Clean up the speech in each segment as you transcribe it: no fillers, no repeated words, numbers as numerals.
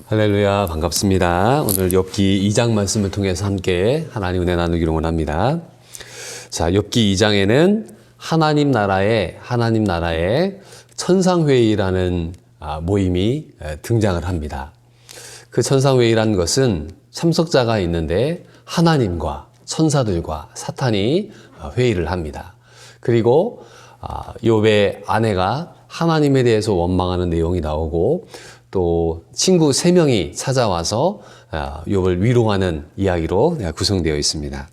할렐루야, 반갑습니다. 오늘 욥기 2장 말씀을 통해서 함께 하나님 은혜 나누기로 원합니다. 자, 욥기 2장에는 하나님 나라의 천상회의라는 모임이 등장을 합니다. 그 천상회의라는 것은 참석자가 있는데 하나님과 천사들과 사탄이 회의를 합니다. 그리고 욥의 아내가 하나님에 대해서 원망하는 내용이 나오고 또 친구 3명이 찾아와서 욥을 위로하는 이야기로 구성되어 있습니다.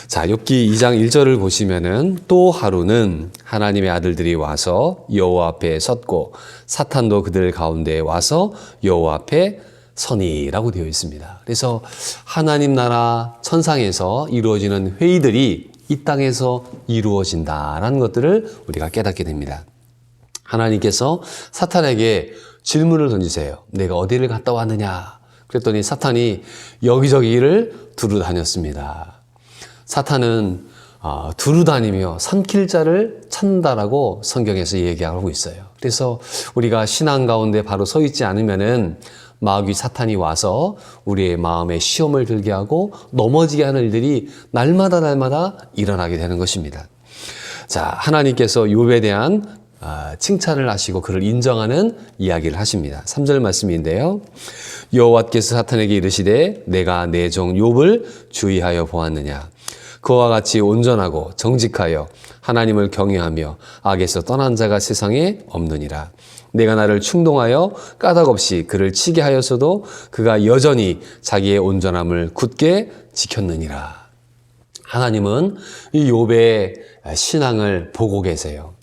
자, 욥기 2장 1절을 보시면은 또 하루는 하나님의 아들들이 와서 여호와 앞에 섰고 사탄도 그들 가운데에 와서 여호와 앞에 서니라고 되어 있습니다. 그래서 하나님 나라 천상에서 이루어지는 회의들이 이 땅에서 이루어진다라는 것들을 우리가 깨닫게 됩니다. 하나님께서 사탄에게 질문을 던지세요. 내가 어디를 갔다 왔느냐? 그랬더니 사탄이 여기저기를 두루 다녔습니다. 사탄은 두루 다니며 삼킬 자를 찾는다라고 성경에서 얘기하고 있어요. 그래서 우리가 신앙 가운데 바로 서 있지 않으면은 마귀 사탄이 와서 우리의 마음에 시험을 들게 하고 넘어지게 하는 일들이 날마다 일어나게 되는 것입니다. 자, 하나님께서 욥에 대한 칭찬을 하시고 그를 인정하는 이야기를 하십니다. 3절 말씀인데요. 여호와께서 사탄에게 이르시되 내가 내 종 욥을 주의하여 보았느냐. 그와 같이 온전하고 정직하여 하나님을 경외하며 악에서 떠난 자가 세상에 없느니라. 내가 나를 충동하여 까닭없이 그를 치게 하였어도 그가 여전히 자기의 온전함을 굳게 지켰느니라. 하나님은 이 욥의 신앙을 보고 계세요.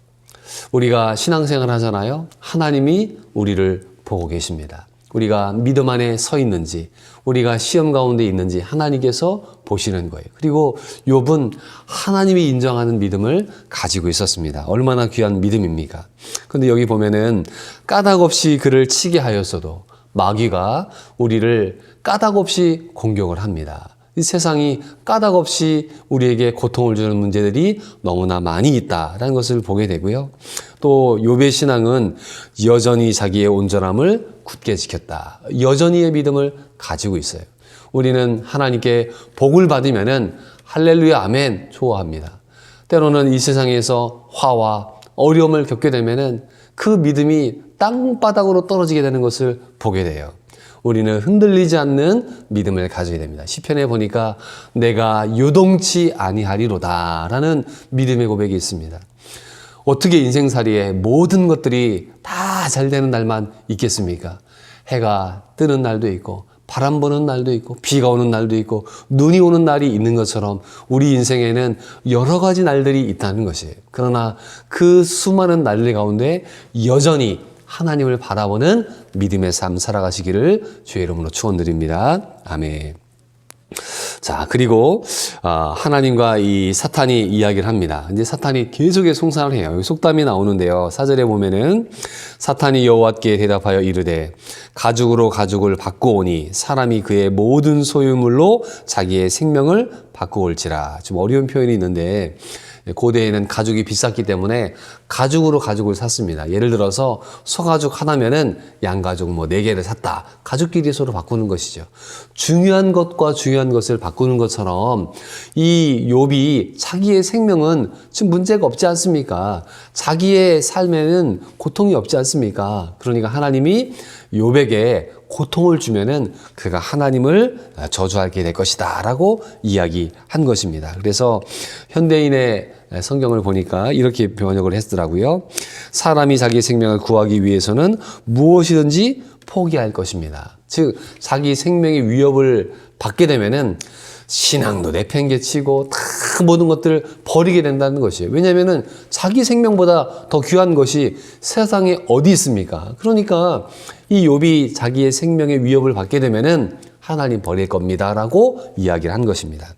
우리가 신앙생활 하잖아요. 하나님이 우리를 보고 계십니다. 우리가 믿음 안에 서 있는지, 우리가 시험 가운데 있는지 하나님께서 보시는 거예요. 그리고 욥은 하나님이 인정하는 믿음을 가지고 있었습니다. 얼마나 귀한 믿음입니까? 그런데 여기 보면은 까닭없이 그를 치게 하였어도 마귀가 우리를 까닭없이 공격을 합니다. 이 세상이 까닭없이 우리에게 고통을 주는 문제들이 너무나 많이 있다라는 것을 보게 되고요. 또 욥의 신앙은 여전히 자기의 온전함을 굳게 지켰다. 여전히의 믿음을 가지고 있어요. 우리는 하나님께 복을 받으면은 할렐루야 아멘 좋아합니다. 때로는 이 세상에서 화와 어려움을 겪게 되면은 그 믿음이 땅바닥으로 떨어지게 되는 것을 보게 돼요. 우리는 흔들리지 않는 믿음을 가져야 됩니다. 시편에 보니까 내가 요동치 아니하리로다 라는 믿음의 고백이 있습니다. 어떻게 인생살이에 모든 것들이 다 잘 되는 날만 있겠습니까? 해가 뜨는 날도 있고 바람 부는 날도 있고 비가 오는 날도 있고 눈이 오는 날이 있는 것처럼 우리 인생에는 여러 가지 날들이 있다는 것이에요. 그러나 그 수많은 날들 가운데 여전히 하나님을 바라보는 믿음의 삶 살아가시기를 주의 이름으로 축원드립니다. 아멘. 자, 그리고 하나님과 이 사탄이 이야기를 합니다. 이제 사탄이 계속해서 송사를 해요. 여기 속담이 나오는데요. 4절에 보면은 사탄이 여호와께 대답하여 이르되 가죽으로 가죽을 바꾸오니 사람이 그의 모든 소유물로 자기의 생명을 바꾸올지라. 좀 어려운 표현이 있는데 고대에는 가죽이 비쌌기 때문에 가죽으로 가죽을 샀습니다. 예를 들어서 소가죽 하나면은 양가죽 4개를 샀다. 가죽끼리 서로 바꾸는 것이죠. 중요한 것과 중요한 것을 바꾸는 것처럼 이 욥이 자기의 생명은 지금 문제가 없지 않습니까? 자기의 삶에는 고통이 없지 않습니까? 그러니까 하나님이 욥에게 고통을 주면은 그가 하나님을 저주하게 될 것이다 라고 이야기한 것입니다. 그래서 현대인의 성경을 보니까 이렇게 번역을 했더라고요. 사람이 자기 생명을 구하기 위해서는 무엇이든지 포기할 것입니다. 즉 자기 생명의 위협을 받게 되면은 신앙도 내팽개치고 다 모든 것들을 버리게 된다는 것이에요. 왜냐하면은 자기 생명보다 더 귀한 것이 세상에 어디 있습니까? 그러니까 이 욥이 자기의 생명의 위협을 받게 되면은 하나님 버릴 겁니다라고 이야기를 한 것입니다.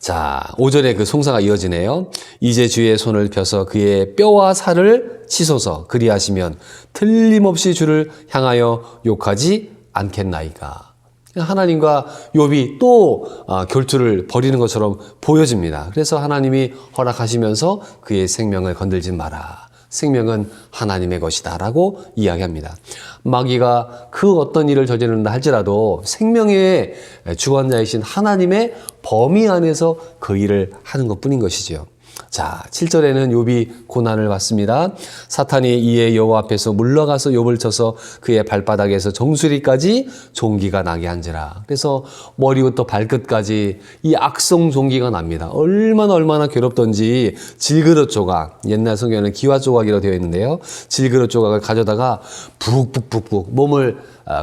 자, 5절에 그 송사가 이어지네요. 이제 주의 손을 펴서 그의 뼈와 살을 치소서 그리하시면 틀림없이 주를 향하여 욕하지 않겠나이까. 하나님과 욥이 또 결투를 벌이는 것처럼 보여집니다. 그래서 하나님이 허락하시면서 그의 생명을 건들지 마라. 생명은 하나님의 것이다 라고 이야기합니다. 마귀가 그 어떤 일을 저지른다 할지라도 생명의 주관자이신 하나님의 범위 안에서 그 일을 하는 것뿐인 것이지요. 자, 7절에는 욥이 고난을 받습니다. 사탄이 이에 여호와 앞에서 물러가서 욥을 쳐서 그의 발바닥에서 정수리까지 종기가 나게 한지라. 그래서 머리부터 발끝까지 이 악성 종기가 납니다. 얼마나 괴롭던지 질그릇 조각, 옛날 성경에는 기와 조각이라고 되어 있는데요. 질그릇 조각을 가져다가 북북북북 몸을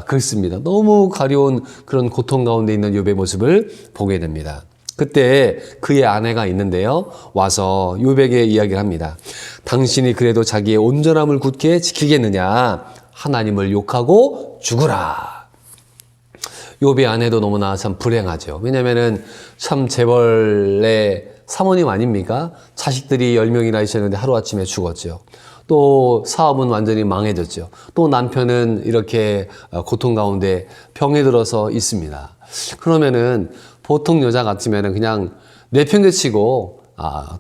긁습니다. 너무 가려운 그런 고통 가운데 있는 욥의 모습을 보게 됩니다. 그때 그의 아내가 있는데요. 와서 욥에게 이야기를 합니다. 당신이 그래도 자기의 온전함을 굳게 지키겠느냐? 하나님을 욕하고 죽으라. 욥의 아내도 너무나 참 불행하죠. 왜냐하면은 참 재벌의 사모님 아닙니까? 자식들이 10명이나 있었는데 하루아침에 죽었죠. 또 사업은 완전히 망해졌죠. 또 남편은 이렇게 고통 가운데 병에 들어서 있습니다. 그러면은 보통 여자 같으면은 그냥 내팽개치고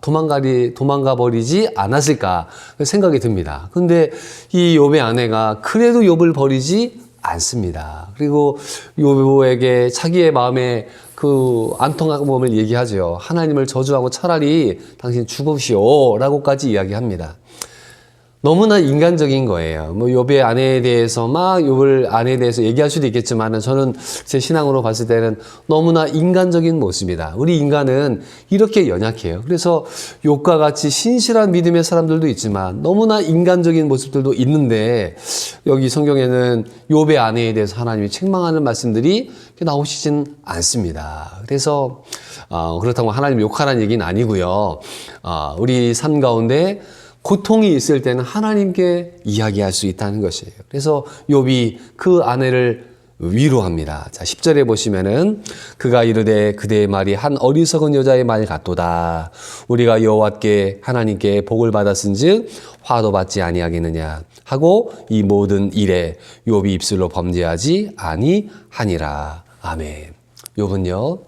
도망가 버리지 않았을까 생각이 듭니다. 근데 이 욥의 아내가 그래도 욥을 버리지 않습니다. 그리고 욥에게 자기의 마음에 그 안통함을 얘기하죠. 하나님을 저주하고 차라리 당신 죽으시오 라고까지 이야기합니다. 너무나 인간적인 거예요. 뭐 욥의 아내에 대해서 막 욥을 아내에 대해서 얘기할 수도 있겠지만은 저는 제 신앙으로 봤을 때는 너무나 인간적인 모습이다. 우리 인간은 이렇게 연약해요. 그래서 욥과 같이 신실한 믿음의 사람들도 있지만 너무나 인간적인 모습들도 있는데 여기 성경에는 욥의 아내에 대해서 하나님이 책망하는 말씀들이 나오시진 않습니다. 그래서 그렇다고 하나님 욕하라는 얘기는 아니고요. 우리 삶 가운데 고통이 있을 때는 하나님께 이야기할 수 있다는 것이에요. 그래서 욥이 그 아내를 위로합니다. 자, 10절에 보시면은 그가 이르되 그대의 말이 한 어리석은 여자의 말 같도다. 우리가 여호와께 하나님께 복을 받았은즉 화도 받지 아니하겠느냐 하고 이 모든 일에 욥이 입술로 범죄하지 아니하니라. 아멘. 욥은요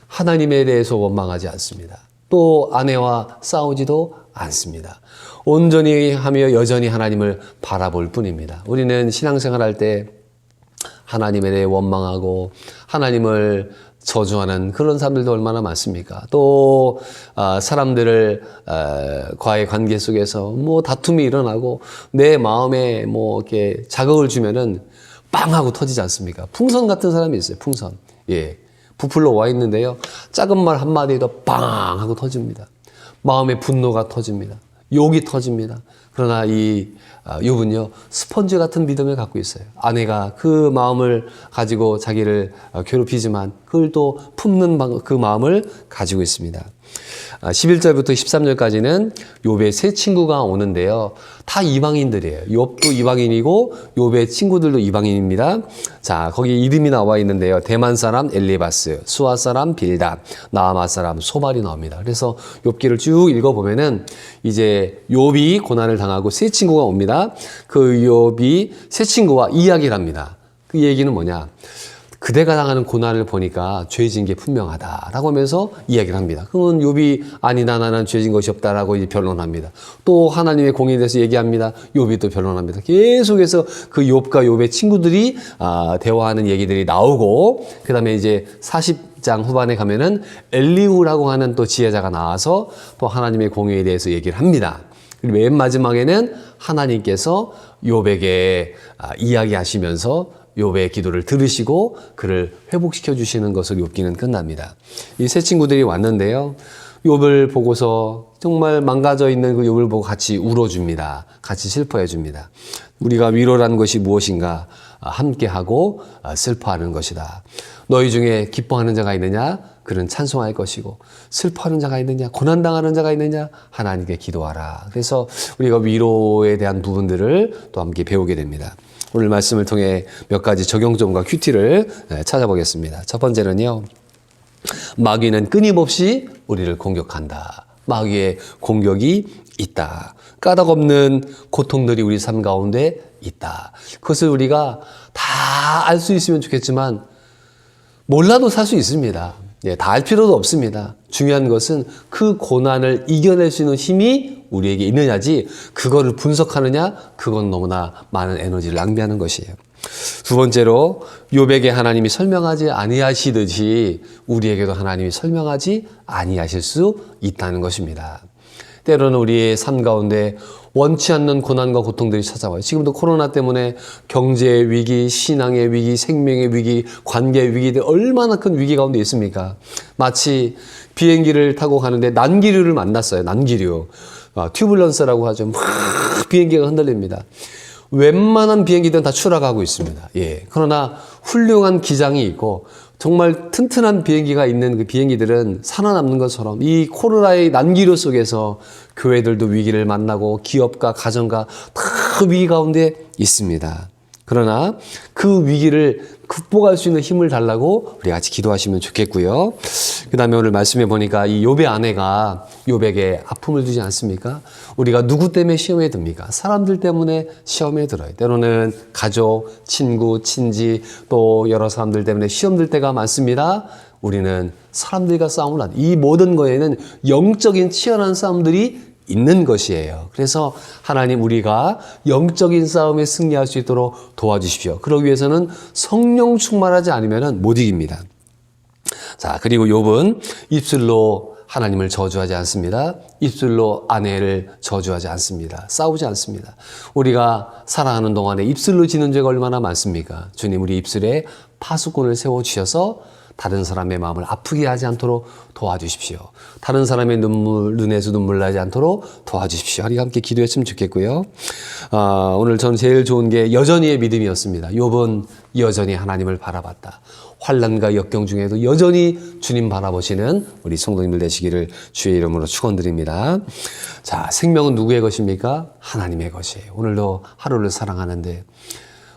하나님에 대해서 원망하지 않습니다. 또 아내와 싸우지도 않습니다. 온전히 하며 여전히 하나님을 바라볼 뿐입니다. 우리는 신앙생활할 때 하나님에 대해 원망하고 하나님을 저주하는 그런 사람들도 얼마나 많습니까? 또 사람들을 과의 관계 속에서 뭐 다툼이 일어나고 내 마음에 뭐 이렇게 자극을 주면은 빵 하고 터지지 않습니까? 풍선 같은 사람이 있어요. 풍선. 예. 부풀러 와 있는데요. 작은 말 한마디도 빵 하고 터집니다. 마음의 분노가 터집니다. 욕이 터집니다. 그러나 이 욥은요 스펀지 같은 믿음을 갖고 있어요. 아내가 그 마음을 가지고 자기를 괴롭히지만 그걸 또 품는 그 마음을 가지고 있습니다. 11절부터 13절까지는 욥의 세 친구가 오는데요. 다 이방인들이에요. 욥도 이방인이고 욥의 친구들도 이방인입니다. 자, 거기 이름이 나와 있는데요. 대만 사람 엘리바스, 수아 사람 빌닷, 나아마 사람 소발이 나옵니다. 그래서 욥기를 쭉 읽어보면은 이제 욥이 고난을 당하고 세 친구가 옵니다. 그 욥이 세 친구와 이야기를 합니다. 그 얘기는 뭐냐? 그대가 당하는 고난을 보니까 죄진 게 분명하다라고 하면서 이야기를 합니다. 그러면 욥이 아니다 나는 죄진 것이 없다라고 변론합니다. 또 하나님의 공의에 대해서 얘기합니다. 욥이 또 변론합니다. 계속해서 그 욥과 욥의 친구들이 대화하는 얘기들이 나오고 그 다음에 이제 40장 후반에 가면은 엘리후라고 하는 또 지혜자가 나와서 또 하나님의 공의에 대해서 얘기를 합니다. 그리고 맨 마지막에는 하나님께서 욥에게 이야기하시면서 욥의 기도를 들으시고 그를 회복시켜 주시는 것으로 욥기는 끝납니다. 이 세 친구들이 왔는데요. 욥을 보고서 정말 망가져 있는 그 욥을 보고 같이 울어줍니다. 같이 슬퍼해 줍니다. 우리가 위로라는 것이 무엇인가? 함께하고 슬퍼하는 것이다. 너희 중에 기뻐하는 자가 있느냐? 그는 찬송할 것이고 슬퍼하는 자가 있느냐? 고난당하는 자가 있느냐? 하나님께 기도하라. 그래서 우리가 위로에 대한 부분들을 또 함께 배우게 됩니다. 오늘 말씀을 통해 몇 가지 적용점과 큐티를 찾아보겠습니다. 첫 번째는요. 마귀는 끊임없이 우리를 공격한다. 마귀의 공격이 있다. 까닭없는 고통들이 우리 삶 가운데 있다. 그것을 우리가 다 알 수 있으면 좋겠지만 몰라도 살 수 있습니다. 다 알 필요도 없습니다. 중요한 것은 그 고난을 이겨낼 수 있는 힘이 우리에게 있느냐지 그거를 분석하느냐 그건 너무나 많은 에너지를 낭비하는 것이에요. 두 번째로 욥에게 하나님이 설명하지 아니하시듯이 우리에게도 하나님이 설명하지 아니하실 수 있다는 것입니다. 때로는 우리의 삶 가운데 원치 않는 고난과 고통들이 찾아와요. 지금도 코로나 때문에 경제의 위기, 신앙의 위기, 생명의 위기, 관계의 위기들 얼마나 큰 위기 가운데 있습니까? 마치 비행기를 타고 가는데 난기류를 만났어요. 난기류. 튜블런스라고 하죠. 막 비행기가 흔들립니다. 웬만한 비행기들은 다 추락하고 있습니다. 예. 그러나 훌륭한 기장이 있고 정말 튼튼한 비행기가 있는 그 비행기들은 살아남는 것처럼 이 코로나의 난기류 속에서 교회들도 위기를 만나고 기업과 가정과 다 위기 가운데 있습니다. 그러나 그 위기를 극복할 수 있는 힘을 달라고 우리 같이 기도하시면 좋겠고요. 그 다음에 오늘 말씀해 보니까 이 욥의 아내가 욥에게 아픔을 주지 않습니까? 우리가 누구 때문에 시험에 듭니까? 사람들 때문에 시험에 들어요. 때로는 가족, 친구, 친지 또 여러 사람들 때문에 시험 들 때가 많습니다. 우리는 사람들과 싸움을 하는 이 모든 거에는 영적인 치열한 싸움들이 있는 것이에요. 그래서 하나님 우리가 영적인 싸움에 승리할 수 있도록 도와주십시오. 그러기 위해서는 성령 충만하지 않으면 못 이깁니다. 자, 그리고 욥은 입술로 하나님을 저주하지 않습니다. 입술로 아내를 저주하지 않습니다. 싸우지 않습니다. 우리가 살아가는 동안에 입술로 지는 죄가 얼마나 많습니까? 주님 우리 입술에 파수꾼을 세워주셔서 다른 사람의 마음을 아프게 하지 않도록 도와주십시오. 다른 사람의 눈에서 눈물 나지 않도록 도와주십시오. 우리 함께 기도했으면 좋겠고요. 오늘 전 제일 좋은 게 여전히의 믿음이었습니다. 욥은 여전히 하나님을 바라봤다. 환난과 역경 중에도 여전히 주님 바라보시는 우리 성도님들 되시기를 주의 이름으로 축원드립니다. 자, 생명은 누구의 것입니까? 하나님의 것이에요. 오늘도 하루를 사랑하는데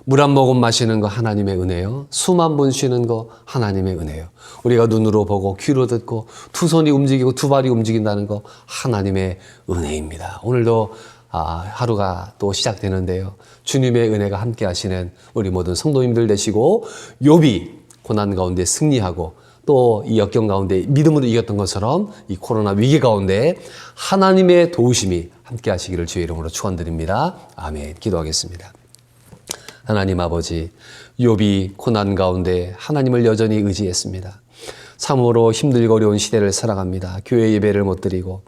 물 한 모금 마시는 거 하나님의 은혜요. 숨 한 번 쉬는 거 하나님의 은혜요. 우리가 눈으로 보고 귀로 듣고 두 손이 움직이고 두 발이 움직인다는 거 하나님의 은혜입니다. 오늘도 하루가 또 시작되는데요. 주님의 은혜가 함께 하시는 우리 모든 성도님들 되시고 욥이 고난 가운데 승리하고 또 이 역경 가운데 믿음으로 이겼던 것처럼 이 코로나 위기 가운데 하나님의 도우심이 함께 하시기를 주의 이름으로 축원드립니다. 아멘. 기도하겠습니다. 하나님 아버지, 욥이 고난 가운데 하나님을 여전히 의지했습니다. 참으로 힘들고 어려운 시대를 살아갑니다. 교회 예배를 못 드리고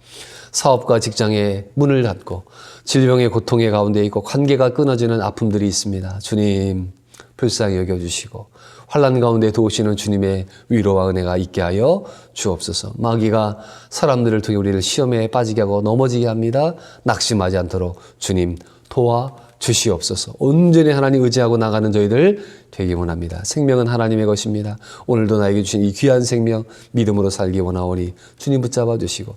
사업과 직장에 문을 닫고 질병의 고통의 가운데 있고 관계가 끊어지는 아픔들이 있습니다. 주님 불쌍히 여겨주시고 환난 가운데 도우시는 주님의 위로와 은혜가 있게 하여 주옵소서. 마귀가 사람들을 통해 우리를 시험에 빠지게 하고 넘어지게 합니다. 낙심하지 않도록 주님 도와주시옵소서. 온전히 하나님 의지하고 나가는 저희들 되기 원합니다. 생명은 하나님의 것입니다. 오늘도 나에게 주신 이 귀한 생명 믿음으로 살기 원하오니 주님 붙잡아 주시고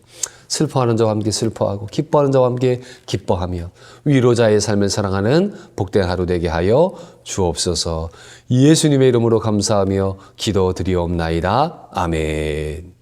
슬퍼하는 자와 함께 슬퍼하고 기뻐하는 자와 함께 기뻐하며 위로자의 삶을 사랑하는 복된 하루 되게 하여 주옵소서. 예수님의 이름으로 감사하며 기도드리옵나이다. 아멘.